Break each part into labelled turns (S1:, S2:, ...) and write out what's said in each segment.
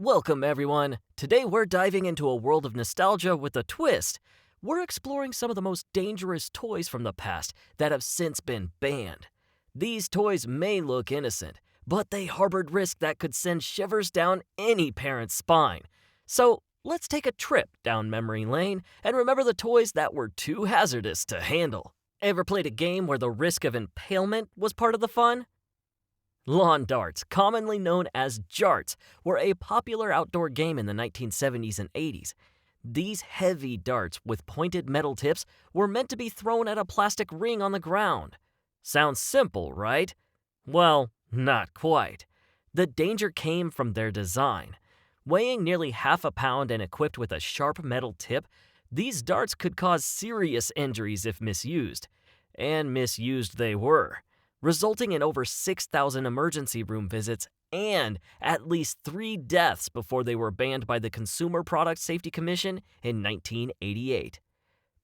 S1: Welcome, everyone. Today we're diving into a world of nostalgia with a twist. We're exploring some of the most dangerous toys from the past that have since been banned. These toys may look innocent, but they harbored risk that could send shivers down any parent's spine. So let's take a trip down memory lane and remember the toys that were too hazardous to handle. Ever played a game where the risk of impalement was part of the fun? Lawn darts, commonly known as Jarts, were a popular outdoor game in the 1970s and 80s. These heavy darts with pointed metal tips were meant to be thrown at a plastic ring on the ground. Sounds simple, right? Well, not quite. The danger came from their design. Weighing nearly half a pound and equipped with a sharp metal tip, these darts could cause serious injuries if misused. And misused they were, resulting in over 6,000 emergency room visits and at least 3 deaths before they were banned by the Consumer Product Safety Commission in 1988.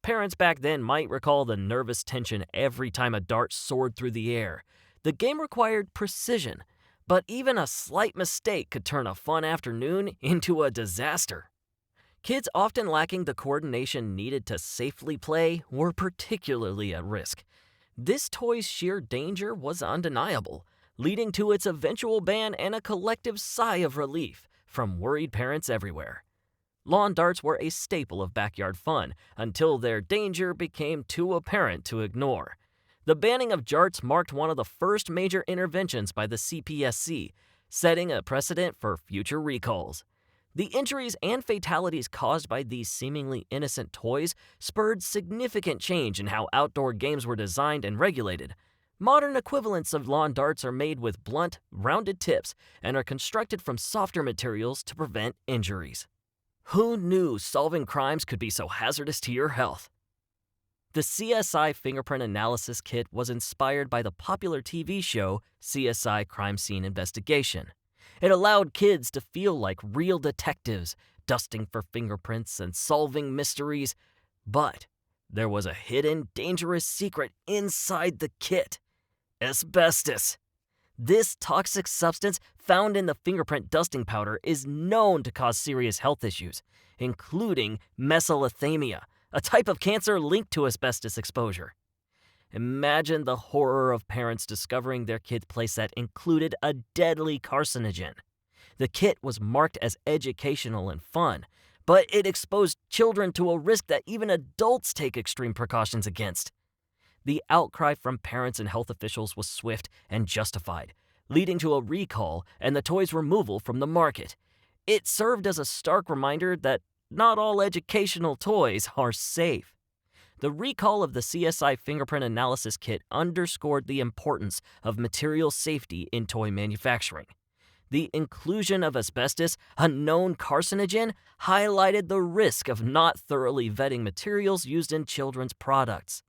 S1: Parents back then might recall the nervous tension every time a dart soared through the air. The game required precision, but even a slight mistake could turn a fun afternoon into a disaster. Kids often lacking the coordination needed to safely play were particularly at risk. This toy's sheer danger was undeniable, leading to its eventual ban and a collective sigh of relief from worried parents everywhere. Lawn darts were a staple of backyard fun until their danger became too apparent to ignore. The banning of Jarts marked one of the first major interventions by the CPSC, setting a precedent for future recalls. The injuries and fatalities caused by these seemingly innocent toys spurred significant change in how outdoor games were designed and regulated. Modern equivalents of lawn darts are made with blunt, rounded tips and are constructed from softer materials to prevent injuries. Who knew solving crimes could be so hazardous to your health? The CSI Fingerprint Analysis Kit was inspired by the popular TV show CSI Crime Scene Investigation. It allowed kids to feel like real detectives, dusting for fingerprints and solving mysteries. But there was a hidden, dangerous secret inside the kit: asbestos. This toxic substance found in the fingerprint dusting powder is known to cause serious health issues, including mesothelioma, a type of cancer linked to asbestos exposure. Imagine the horror of parents discovering their kid's playset included a deadly carcinogen. The kit was marked as educational and fun, but it exposed children to a risk that even adults take extreme precautions against. The outcry from parents and health officials was swift and justified, leading to a recall and the toy's removal from the market. It served as a stark reminder that not all educational toys are safe. The recall of the CSI Fingerprint Analysis Kit underscored the importance of material safety in toy manufacturing. The inclusion of asbestos, a known carcinogen, highlighted the risk of not thoroughly vetting materials used in children's products.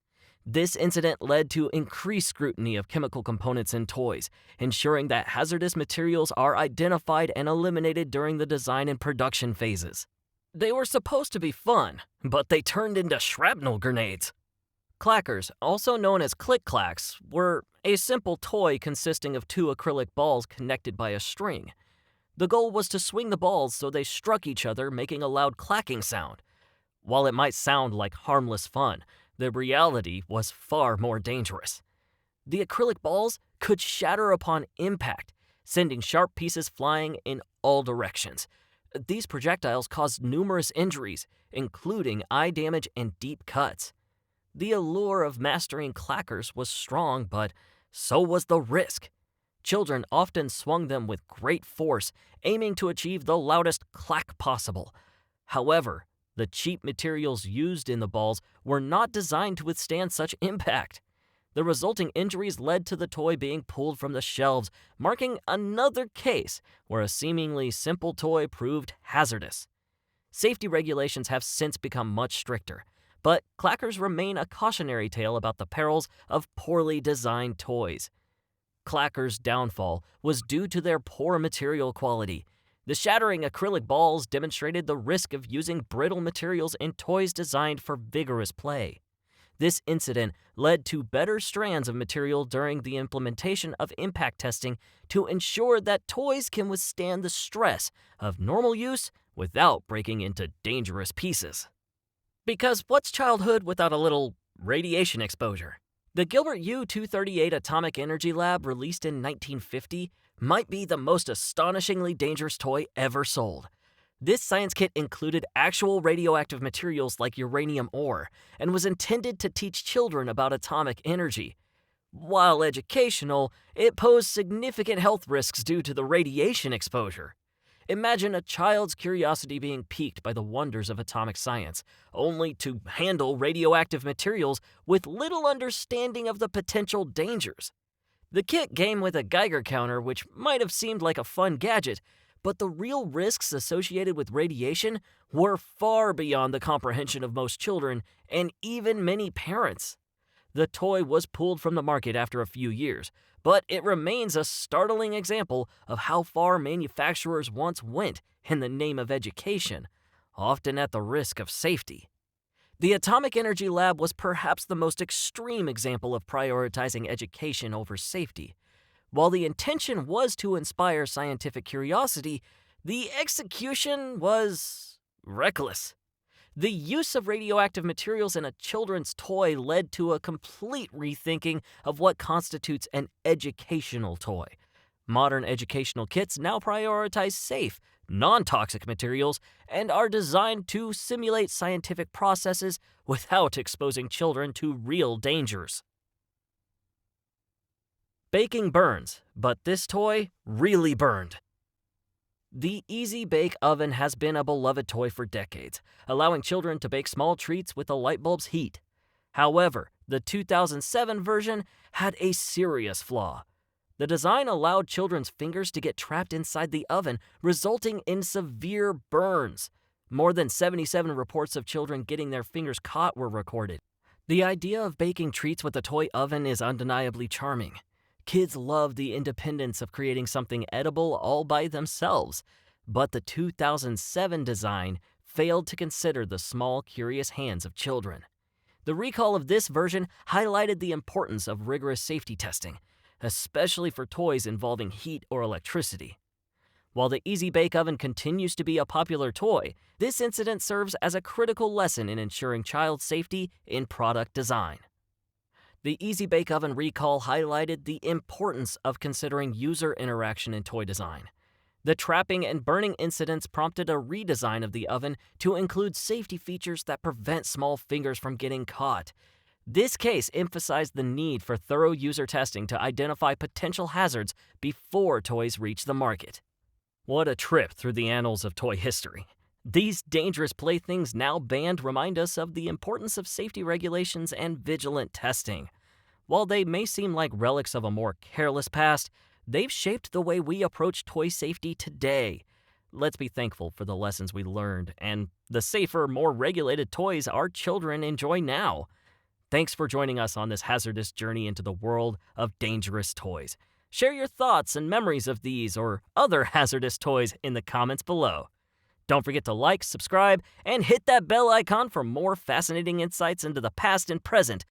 S1: This incident led to increased scrutiny of chemical components in toys, ensuring that hazardous materials are identified and eliminated during the design and production phases. They were supposed to be fun, but they turned into shrapnel grenades. Clackers, also known as click-clacks, were a simple toy consisting of 2 acrylic balls connected by a string. The goal was to swing the balls so they struck each other, making a loud clacking sound. While it might sound like harmless fun, the reality was far more dangerous. The acrylic balls could shatter upon impact, sending sharp pieces flying in all directions. These projectiles caused numerous injuries, including eye damage and deep cuts. The allure of mastering clackers was strong, but so was the risk. Children often swung them with great force, aiming to achieve the loudest clack possible. However, the cheap materials used in the balls were not designed to withstand such impact. The resulting injuries led to the toy being pulled from the shelves, marking another case where a seemingly simple toy proved hazardous. Safety regulations have since become much stricter, but clackers remain a cautionary tale about the perils of poorly designed toys. Clackers' downfall was due to their poor material quality. The shattering acrylic balls demonstrated the risk of using brittle materials in toys designed for vigorous play. This incident led to better strands of material during the implementation of impact testing to ensure that toys can withstand the stress of normal use without breaking into dangerous pieces. Because what's childhood without a little radiation exposure? The Gilbert U-238 Atomic Energy Lab, released in 1950, might be the most astonishingly dangerous toy ever sold. This science kit included actual radioactive materials like uranium ore and was intended to teach children about atomic energy. While educational, it posed significant health risks due to the radiation exposure. Imagine a child's curiosity being piqued by the wonders of atomic science, only to handle radioactive materials with little understanding of the potential dangers. The kit came with a Geiger counter, which might have seemed like a fun gadget, but the real risks associated with radiation were far beyond the comprehension of most children and even many parents. The toy was pulled from the market after a few years, but it remains a startling example of how far manufacturers once went in the name of education, often at the risk of safety. The Atomic Energy Lab was perhaps the most extreme example of prioritizing education over safety. While the intention was to inspire scientific curiosity, the execution was reckless. The use of radioactive materials in a children's toy led to a complete rethinking of what constitutes an educational toy. Modern educational kits now prioritize safe, non-toxic materials and are designed to simulate scientific processes without exposing children to real dangers. Baking burns, but this toy really burned. The Easy Bake Oven has been a beloved toy for decades, allowing children to bake small treats with a light bulb's heat. However, the 2007 version had a serious flaw. The design allowed children's fingers to get trapped inside the oven, resulting in severe burns. More than 77 reports of children getting their fingers caught were recorded. The idea of baking treats with a toy oven is undeniably charming. Kids love the independence of creating something edible all by themselves, but the 2007 design failed to consider the small, curious hands of children. The recall of this version highlighted the importance of rigorous safety testing, especially for toys involving heat or electricity. While the Easy Bake Oven continues to be a popular toy, this incident serves as a critical lesson in ensuring child safety in product design. The Easy Bake Oven recall highlighted the importance of considering user interaction in toy design. The trapping and burning incidents prompted a redesign of the oven to include safety features that prevent small fingers from getting caught. This case emphasized the need for thorough user testing to identify potential hazards before toys reach the market. What a trip through the annals of toy history. These dangerous playthings now banned remind us of the importance of safety regulations and vigilant testing. While they may seem like relics of a more careless past, they've shaped the way we approach toy safety today. Let's be thankful for the lessons we learned and the safer, more regulated toys our children enjoy now. Thanks for joining us on this hazardous journey into the world of dangerous toys. Share your thoughts and memories of these or other hazardous toys in the comments below. Don't forget to like, subscribe, and hit that bell icon for more fascinating insights into the past and present